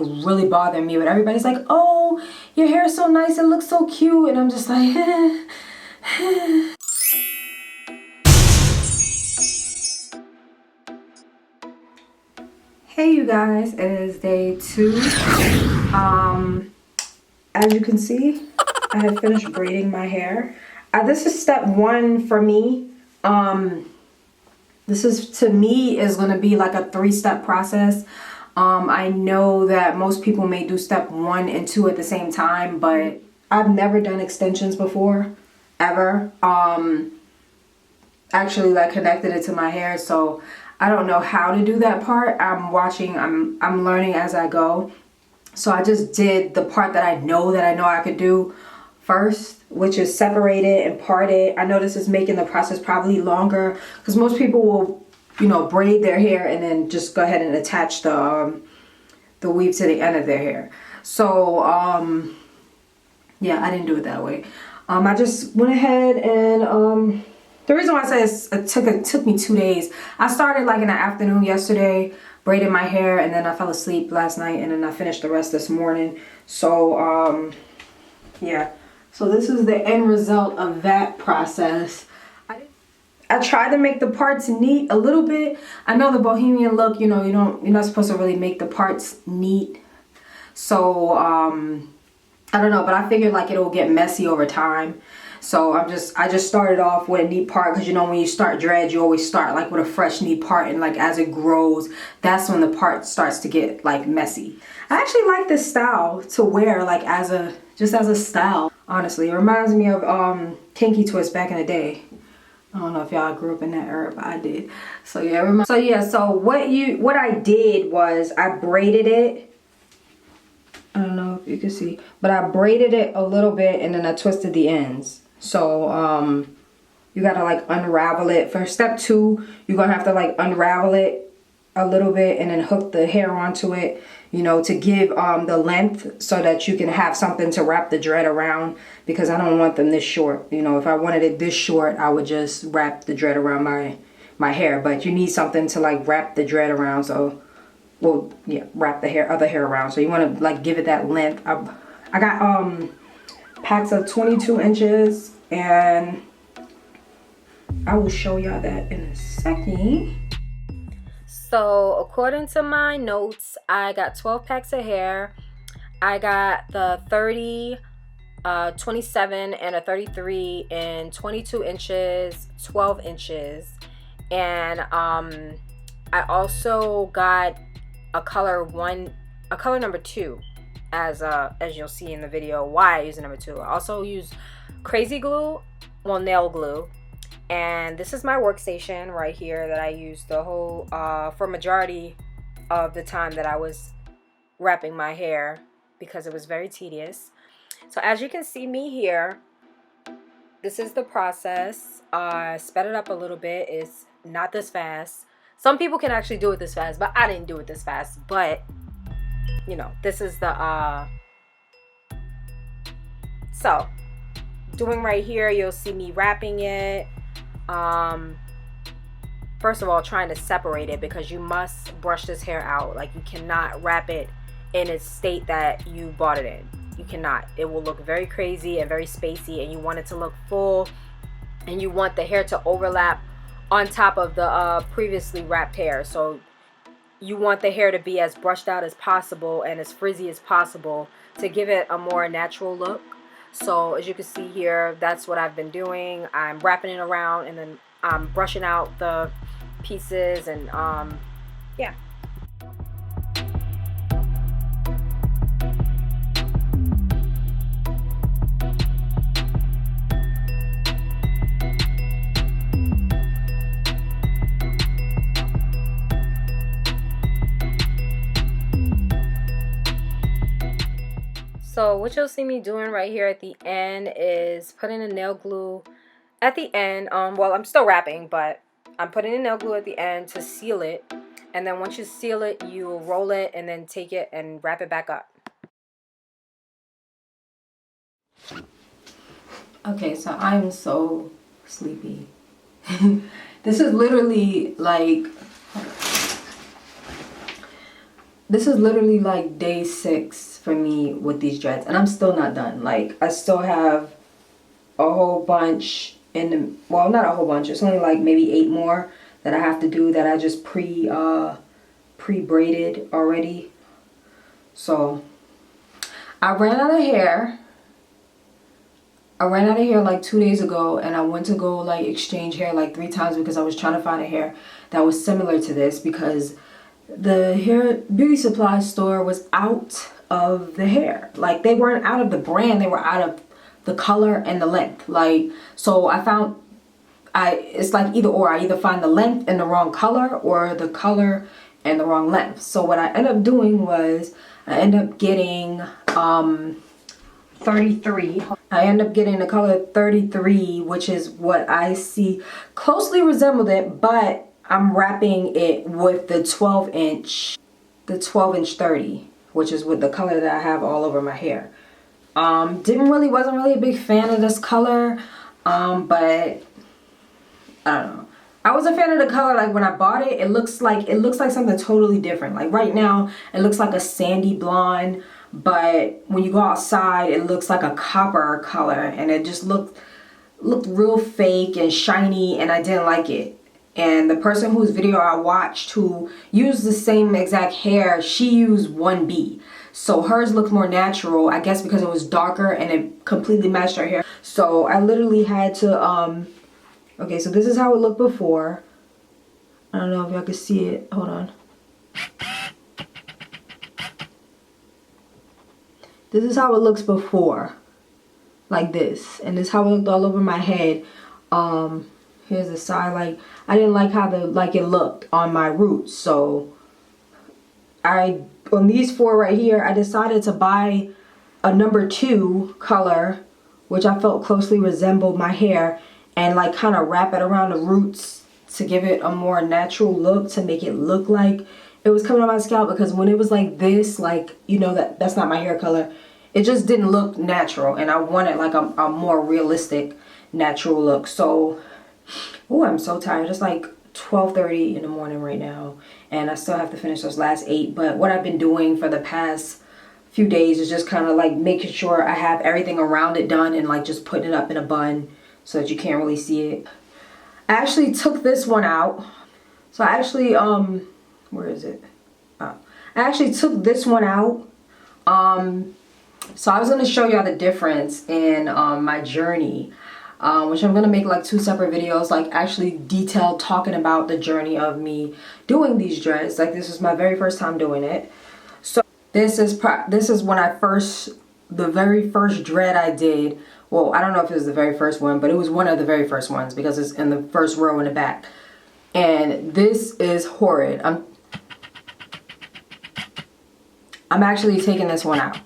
really bothering me, but everybody's like, oh, your hair is so nice, it looks so cute, and I'm just like Hey you guys, it is day 2. As you can see, I have finished braiding my hair. This is step 1 for me. This is, to me, is going to be like a 3-step process. I know that most people may do step 1 and 2 at the same time, but I've never done extensions before, ever. Actually, like, connected it to my hair, so I don't know how to do that part. I'm learning as I go. So I just did the part that I know I could do first, which is separate it and part it. I know this is making the process probably longer because most people will, you know, braid their hair and then just go ahead and attach the weave to the end of their hair. So yeah, I didn't do it that way. I just went ahead and the reason why I say it took me 2 days. I started like in the afternoon yesterday, braided my hair, and then I fell asleep last night, and then I finished the rest this morning. So yeah, so this is the end result of that process. I tried to make the parts neat a little bit. I know the Bohemian look, you know, you're not supposed to really make the parts neat. So I don't know, but I figured like it'll get messy over time. So I just started off with a neat part, because you know when you start dreads, you always start like with a fresh neat part, and like as it grows, that's when the part starts to get like messy. I actually like this style to wear like just as a style. Honestly, it reminds me of kinky twist back in the day. I don't know if y'all grew up in that era, but I did. So yeah, so what I did was I braided it. I don't know if you can see, but I braided it a little bit and then I twisted the ends. So you gotta like unravel it. For step 2, you're gonna have to like unravel it a little bit and then hook the hair onto it, you know, to give the length so that you can have something to wrap the dread around, because I don't want them this short. You know, if I wanted it this short, I would just wrap the dread around my hair, but you need something to like wrap the dread around. So, well, yeah, wrap the other hair around. So you want to like give it that length. I got packs of 22 inches, and I will show y'all that in a second. So according to my notes, I got 12 packs of hair. I got the 30, 27, and a 33 in 22 inches, 12 inches. And I also got a color number 2, as you'll see in the video why I use the number 2. I also use crazy glue, well, nail glue. And this is my workstation right here that I used the whole for majority of the time that I was wrapping my hair, because it was very tedious. So as you can see me here, this is the process. I sped it up a little bit. It's not this fast. Some people can actually do it this fast, but I didn't do it this fast. But you know, this is the so doing right here, you'll see me wrapping it. First of all, trying to separate it, because you must brush this hair out. Like, you cannot wrap it in its state that you bought it in. You cannot. It will look very crazy and very spacey, and you want it to look full, and you want the hair to overlap on top of the previously wrapped hair. So you want the hair to be as brushed out as possible and as frizzy as possible to give it a more natural look. So as you can see here, that's what I've been doing. I'm wrapping it around and then I'm brushing out the pieces, and yeah. So what you'll see me doing right here at the end is putting the nail glue at the end. Well, I'm still wrapping, but I'm putting the nail glue at the end to seal it. And then once you seal it, you roll it and then take it and wrap it back up. Okay, so I'm so sleepy. This is literally like this is literally like day 6 for me with these dreads, and I'm still not done. Like, I still have a whole bunch in the, well, not a whole bunch, it's only like maybe 8 more that I have to do that I just pre-braided already. So I ran out of hair. Like 2 days ago, and I went to go like exchange hair like 3 times because I was trying to find a hair that was similar to this, because the hair beauty supply store was out of the hair. Like, they weren't out of the brand, they were out of the color and the length. Like, so I found it's like either or. I either find the length and the wrong color, or the color and the wrong length. So what I ended up doing was I ended up getting 33. I end up getting the color 33, which is what I see closely resembled it, but I'm wrapping it with the 12 inch 30, which is with the color that I have all over my hair. Wasn't really a big fan of this color, but I don't know. I was a fan of the color. Like, when I bought it, it looks like something totally different. Like, right now it looks like a sandy blonde, but when you go outside it looks like a copper color, and it just looked real fake and shiny, and I didn't like it. And the person whose video I watched who used the same exact hair, she used 1B. So hers looked more natural, I guess because it was darker and it completely matched her hair. So I literally had to, okay, so this is how it looked before. I don't know if y'all can see it. Hold on. This is how it looks before. Like this. And this is how it looked all over my head. Here's the side. Like, I didn't like how it looked on my roots. So on these 4 right here, I decided to buy a number 2 color, which I felt closely resembled my hair, and like kind of wrap it around the roots to give it a more natural look, to make it look like it was coming on my scalp. Because when it was like this, like, you know, that's not my hair color, it just didn't look natural, and I wanted like a more realistic natural look. So, oh, I'm so tired. It's like 12:30 in the morning right now, and I still have to finish those last 8. But what I've been doing for the past few days is just kind of like making sure I have everything around it done, and like just putting it up in a bun so that you can't really see it. I actually took this one out. So I actually where is it? Oh. I actually took this one out. So I was going to show y'all the difference in my journey, which I'm going to make like 2 separate videos, like actually detailed talking about the journey of me doing these dreads. Like, this is my very first time doing it. So this is when the very first dread I did. Well, I don't know if it was the very first one, but it was one of the very first ones because it's in the first row in the back. And this is horrid. I'm actually taking this one out.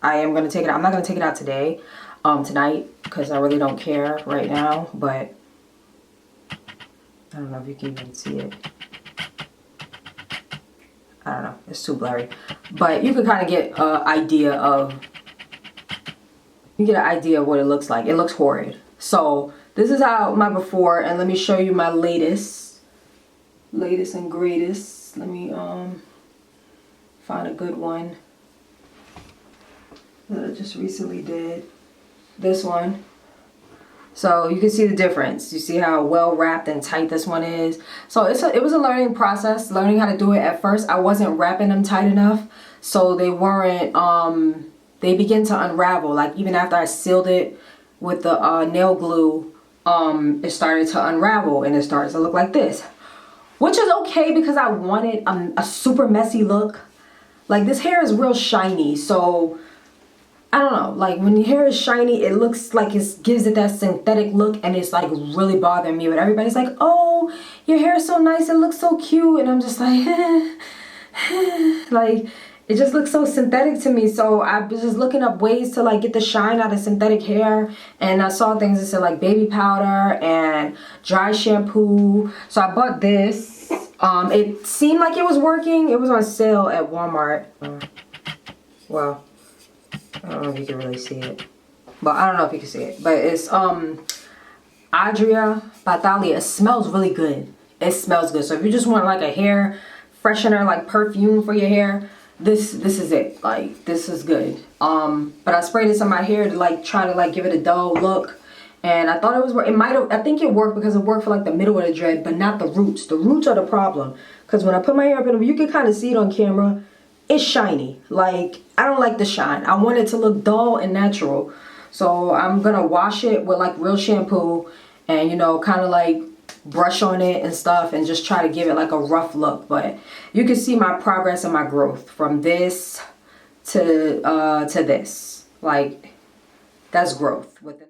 I am going to take it out. I'm not going to take it out today, tonight, because I really don't care right now, but I don't know if you can even see it. I don't know. It's too blurry. But you can kind of get an idea of what it looks like. It looks horrid. So this is how my before, and let me show you my latest and greatest. Let me find a good one that I just recently did. This one. So you can see the difference. You see how well wrapped and tight this one is. So it was a learning process, learning how to do it. At first I wasn't wrapping them tight enough, so they weren't they begin to unravel. Like, even after I sealed it with the nail glue, it started to unravel and it started to look like this, which is okay because I wanted a super messy look. Like, this hair is real shiny, so I don't know, like, when your hair is shiny, it looks like it gives it that synthetic look, and it's like really bothering me. But everybody's like, oh, your hair is so nice, it looks so cute, and I'm just like, like, it just looks so synthetic to me. So I was just looking up ways to like get the shine out of synthetic hair, and I saw things that said like baby powder and dry shampoo. So I bought this. It seemed like it was working. It was on sale at Walmart. Well, I don't know if you can really see it, but I don't know if you can see it, but it's Adria by Thalia. It smells really good. It smells good. So if you just want like a hair freshener, like perfume for your hair, this is it. Like, this is good. But I sprayed this on my hair to like try to like give it a dull look. And I thought it was, it might have, I think it worked because it worked for like the middle of the dread, but not the roots. The roots are the problem. Because when I put my hair up in you can kind of see it on camera. It's shiny. Like, I don't like the shine. I want it to look dull and natural. So I'm going to wash it with like real shampoo and, you know, kind of like brush on it and stuff and just try to give it like a rough look. But you can see my progress and my growth from this to this. Like, that's growth within